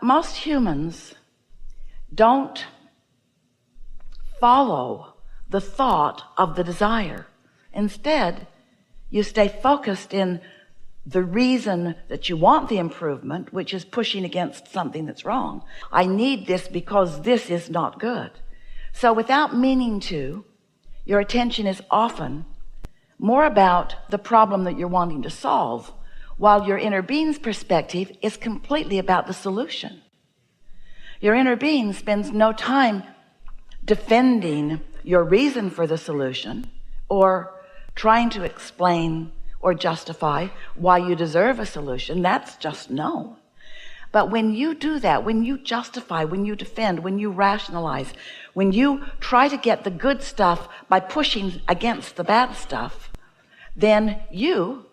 Most humans don't follow the thought of the desire. Instead, you stay focused in the reason that you want the improvement, which is pushing against something that's wrong. I need this because this is not good. So without meaning to, your attention is often more about the problem that you're wanting to solve, while your inner being's perspective is completely about the solution. Your inner being spends no time defending your reason for the solution or trying to explain or justify why you deserve a solution. That's just known. But when you do that, when you justify, when you defend, when you rationalize, when you try to get the good stuff by pushing against the bad stuff, then you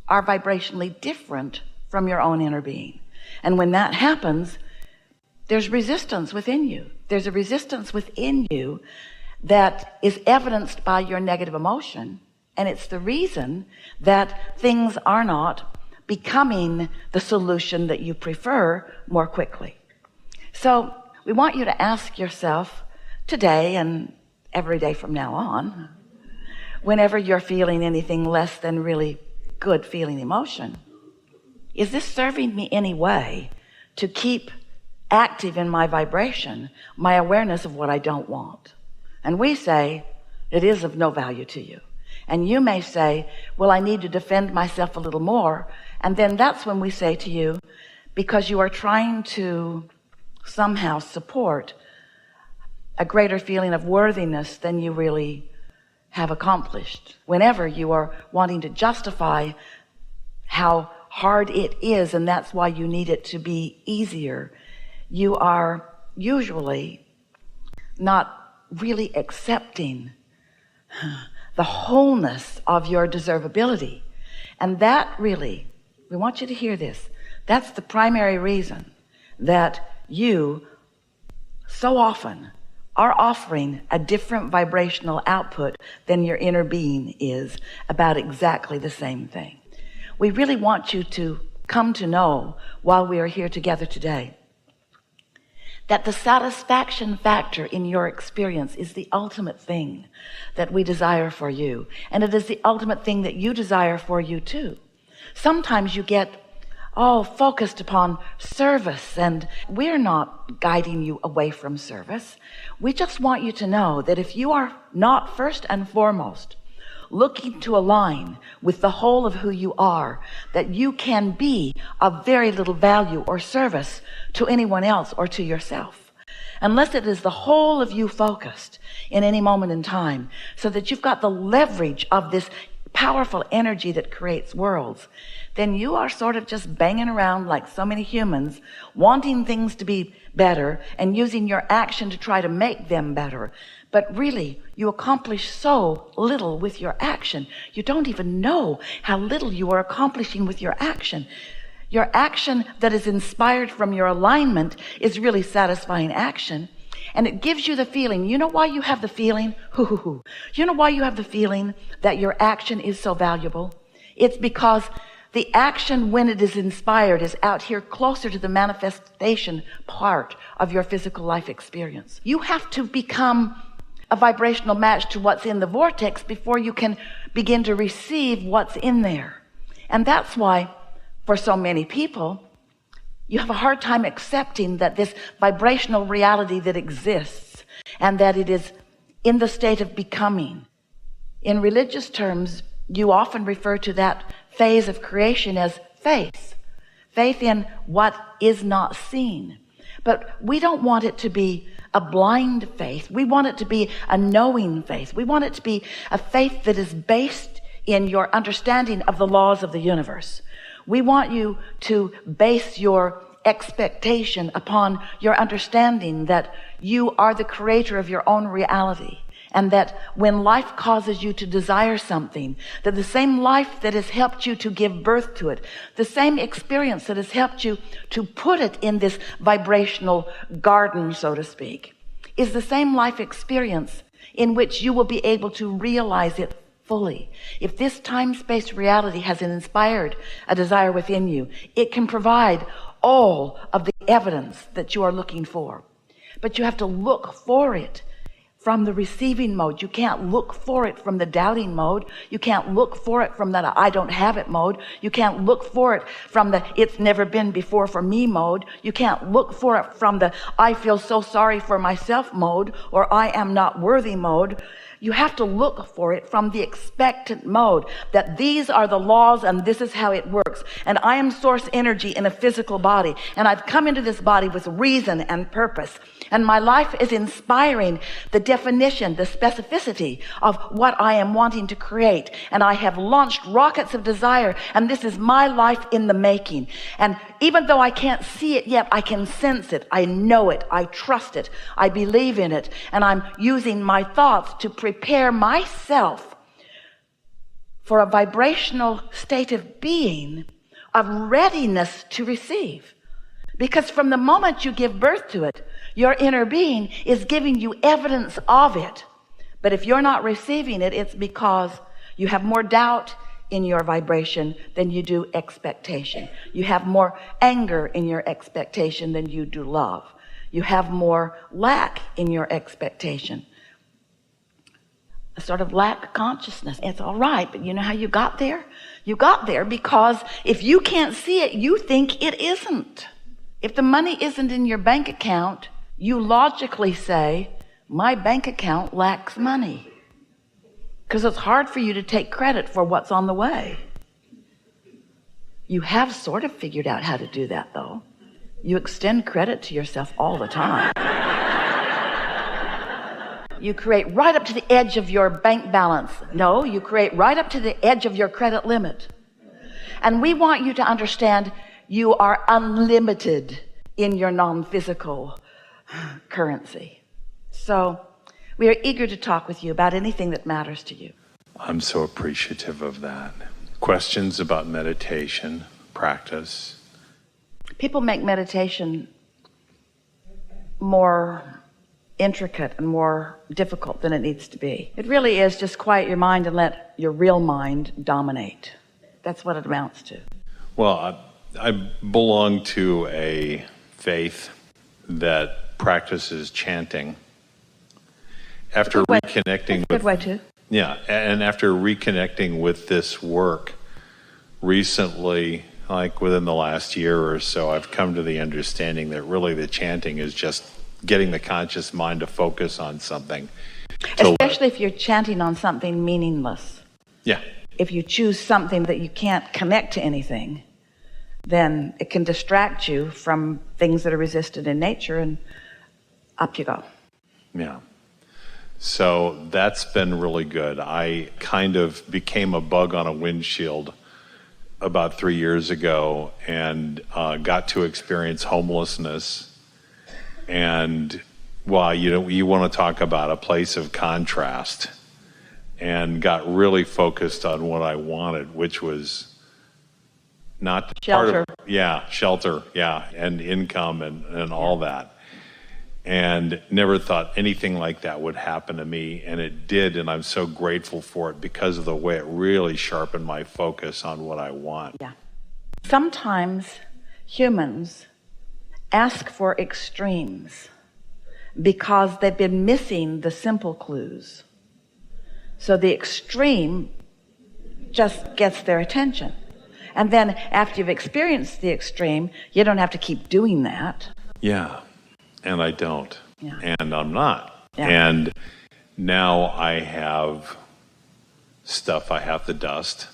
are vibrationally different from your own inner being. And when that happens, there's resistance within you. There's a resistance within you that is evidenced by your negative emotion. And it's the reason that things are not becoming the solution that you prefer more quickly. So we want you to ask yourself today and every day from now on, whenever you're feeling anything less than really good feeling emotion, is this serving me any way to keep active in my vibration, my awareness of what I don't want? And we say it is of no value to you. And you may say, well, I need to defend myself a little more. And then that's when we say to you, because you are trying to somehow support a greater feeling of worthiness than you really have accomplished. Whenever you are wanting to justify how hard it is, and that's why you need it to be easier, you are usually not really accepting the wholeness of your deservability. And that really, we want you to hear this, that's the primary reason that you so often are offering a different vibrational output than your inner being is about exactly the same thing. We really want you to come to know, while we are here together today, that the satisfaction factor in your experience is the ultimate thing that we desire for you. And it is the ultimate thing that you desire for you too. Sometimes you get focused upon service, and we're not guiding you away from service. We just want you to know that if you are not first and foremost looking to align with the whole of who you are, that you can be of very little value or service to anyone else or to yourself, unless it is the whole of you focused in any moment in time, so that you've got the leverage of this powerful energy that creates worlds. Then you are sort of just banging around like so many humans, wanting things to be better and using your action to try to make them better. But really, you accomplish so little with your action. You don't even know how little you are accomplishing with your action. Your action that is inspired from your alignment is really satisfying action. And it gives you the feeling. You know why you have the feeling? You know why you have the feeling that your action is so valuable? It's because the action, when it is inspired, is out here closer to the manifestation part of your physical life experience. You have to become a vibrational match to what's in the vortex before you can begin to receive what's in there. And that's why, for so many people, you have a hard time accepting that this vibrational reality that exists and that it is in the state of becoming. In religious terms, you often refer to that phase of creation as faith in what is not seen. But we don't want it to be a blind faith. We want it to be a knowing faith. We want it to be a faith that is based in your understanding of the laws of the universe. We want you to base your expectation upon your understanding that you are the creator of your own reality, and that when life causes you to desire something, that the same life that has helped you to give birth to it, the same experience that has helped you to put it in this vibrational garden, so to speak, is the same life experience in which you will be able to realize it fully. If this time-space reality has inspired a desire within you, it can provide all of the evidence that you are looking for. But you have to look for it from the receiving mode. You can't look for it from the doubting mode. You can't look for it from that I don't have it mode. You can't look for it from the it's never been before for me mode. You can't look for it from the I feel so sorry for myself mode or I am not worthy mode. You have to look for it from the expectant mode, that these are the laws and this is how it works. And I am source energy in a physical body. And I've come into this body with reason and purpose. And my life is inspiring the definition, the specificity of what I am wanting to create. And I have launched rockets of desire. And this is my life in the making. And even though I can't see it yet, I can sense it. I know it. I trust it. I believe in it. And I'm using my thoughts to prepare myself for a vibrational state of being, of readiness to receive. Because from the moment you give birth to it, your inner being is giving you evidence of it. But if you're not receiving it, it's because you have more doubt in your vibration than you do expectation. You have more anger in your expectation than you do love. You have more lack in your expectation. A sort of lack consciousness. It's all right, but you know how you got there? You got there because if you can't see it, you think it isn't. If the money isn't in your bank account, you logically say, my bank account lacks money. Because it's hard for you to take credit for what's on the way. You have sort of figured out how to do that, though. You extend credit to yourself all the time. You create right up to the edge of your bank balance. No, you create right up to the edge of your credit limit. And we want you to understand you are unlimited in your non-physical currency. So we are eager to talk with you about anything that matters to you. I'm so appreciative of that. Questions about meditation, practice? People make meditation more intricate and more difficult than it needs to be. It really is just quiet your mind and let your real mind dominate. That's what it amounts to. Well, I belong to a faith that practices chanting. After reconnecting good way too. Yeah, and after reconnecting with this work recently, like within the last year or so, I've come to the understanding that really the chanting is just getting the conscious mind to focus on something. Especially if you're chanting on something meaningless. Yeah. If you choose something that you can't connect to anything, then it can distract you from things that are resisted in nature, and up you go. Yeah. So that's been really good. I kind of became a bug on a windshield about 3 years ago and got to experience homelessness. And well, you want to talk about a place of contrast, and got really focused on what I wanted, which was not shelter. Shelter, and income and all that. And never thought anything like that would happen to me, and it did, and I'm so grateful for it because of the way it really sharpened my focus on what I want. Yeah. Sometimes humans ask for extremes because they've been missing the simple clues. So the extreme just gets their attention. And then after you've experienced the extreme, you don't have to keep doing that. Yeah. And I don't. Yeah. And I'm not. Yeah. And now I have stuff I have to dust.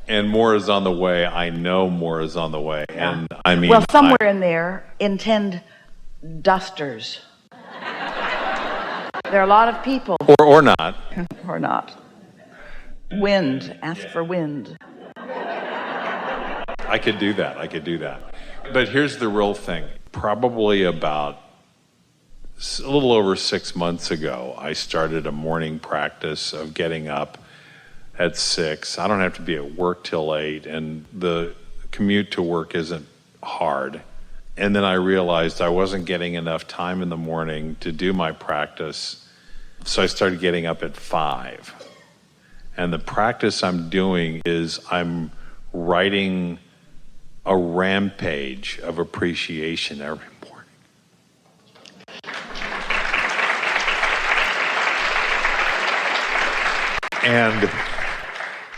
And more is on the way. I know more is on the way. Yeah. And I mean, well, somewhere in there, intend dusters. There are a lot of people. Or not. Or not. Wind. Ask for wind. I could do that. But here's the real thing. Probably about a little over 6 months ago, I started a morning practice of getting up at 6. I don't have to be at work till 8, and the commute to work isn't hard. And then I realized I wasn't getting enough time in the morning to do my practice, so I started getting up at 5. And the practice I'm doing is I'm writing a rampage of appreciation every morning. And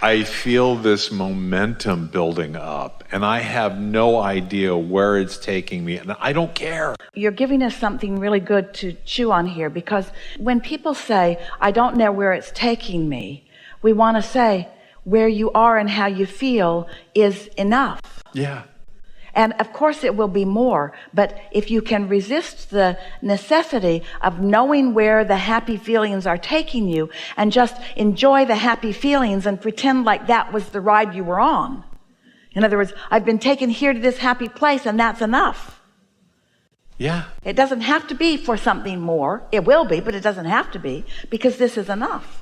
I feel this momentum building up, and I have no idea where it's taking me, and I don't care. You're giving us something really good to chew on here, because when people say, I don't know where it's taking me, we want to say, where you are and how you feel is enough. Yeah. And of course it will be more, but if you can resist the necessity of knowing where the happy feelings are taking you and just enjoy the happy feelings and pretend like that was the ride you were on. In other words, I've been taken here to this happy place and that's enough. Yeah. It doesn't have to be for something more. It will be, but it doesn't have to be, because this is enough.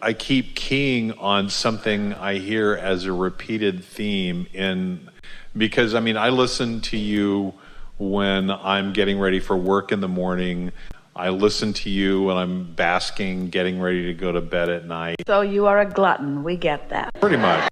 I keep keying on something I hear as a repeated theme because I listen to you when I'm getting ready for work in the morning. I listen to you when I'm basking, getting ready to go to bed at night. So you are a glutton. We get that. Pretty much.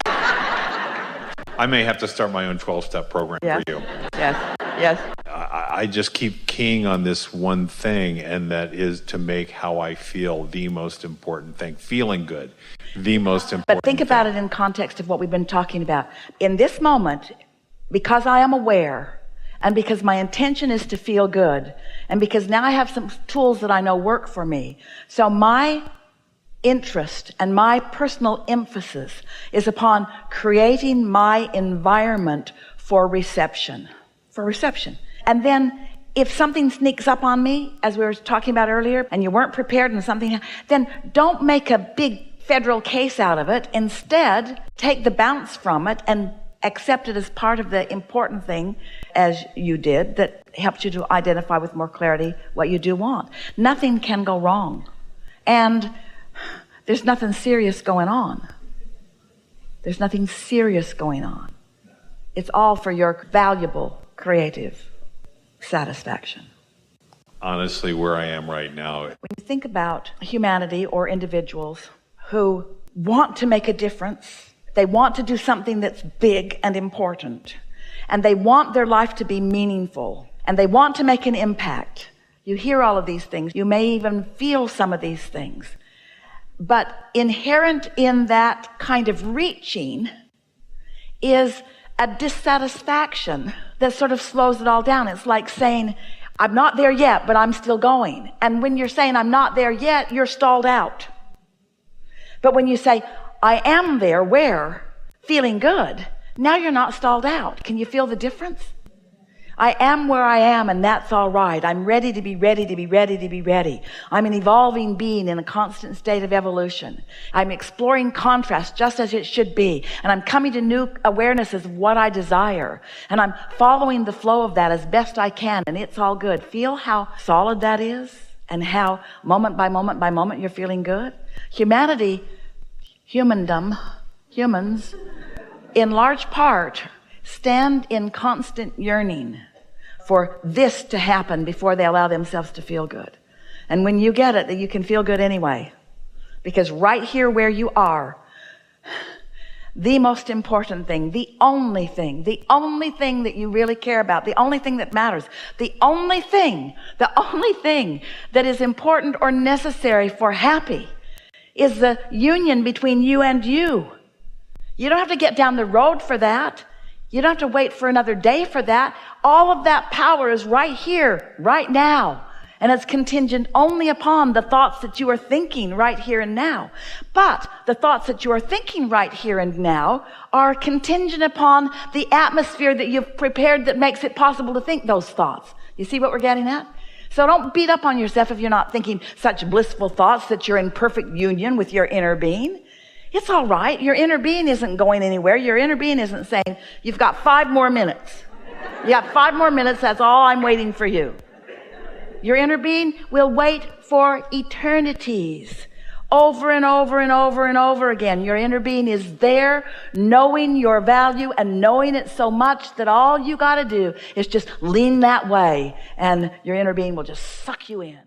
I may have to start my own 12-step program for you. Yes. I just keep keying on this one thing, and that is to make how I feel the most important thing. Feeling good, the most important thing. But think about it in context of what we've been talking about. In this moment, because I am aware, and because my intention is to feel good, and because now I have some tools that I know work for me, so my interest and my personal emphasis is upon creating my environment for reception. And then if something sneaks up on me, as we were talking about earlier, and you weren't prepared and something, then don't make a big federal case out of it. Instead, take the bounce from it and accept it as part of the important thing, as you did, that helps you to identify with more clarity what you do want. Nothing can go wrong. And there's nothing serious going on. There's nothing serious going on. It's all for your valuable, creative satisfaction. Honestly, where I am right now. When you think about humanity or individuals who want to make a difference, they want to do something that's big and important, and they want their life to be meaningful, and they want to make an impact. You hear all of these things. You may even feel some of these things. But inherent in that kind of reaching is a dissatisfaction that sort of slows it all down. It's like saying, I'm not there yet, but I'm still going. And when you're saying I'm not there yet, you're stalled out. But when you say, I am there, where? Feeling good. Now you're not stalled out. Can you feel the difference? I am where I am, and that's all right. I'm ready to be ready to be ready to be ready. I'm an evolving being in a constant state of evolution. I'm exploring contrast just as it should be, and I'm coming to new awarenesses of what I desire, and I'm following the flow of that as best I can, and it's all good. Feel how solid that is, and how moment by moment by moment you're feeling good. Humans, in large part, stand in constant yearning for this to happen before they allow themselves to feel good. And when you get it, that you can feel good anyway. Because right here where you are, the most important thing, the only thing that you really care about, the only thing that matters, the only thing that is important or necessary for happy is the union between you and you. You don't have to get down the road for that. You don't have to wait for another day for that. All of that power is right here, right now. And it's contingent only upon the thoughts that you are thinking right here and now. But the thoughts that you are thinking right here and now are contingent upon the atmosphere that you've prepared that makes it possible to think those thoughts. You see what we're getting at? So don't beat up on yourself if you're not thinking such blissful thoughts that you're in perfect union with your inner being. It's all right. Your inner being isn't going anywhere. Your inner being isn't saying, you've got 5 more minutes. You got 5 more minutes. That's all I'm waiting for you. Your inner being will wait for eternities, over and over and over and over again. Your inner being is there, knowing your value and knowing it so much that all you got to do is just lean that way, and your inner being will just suck you in.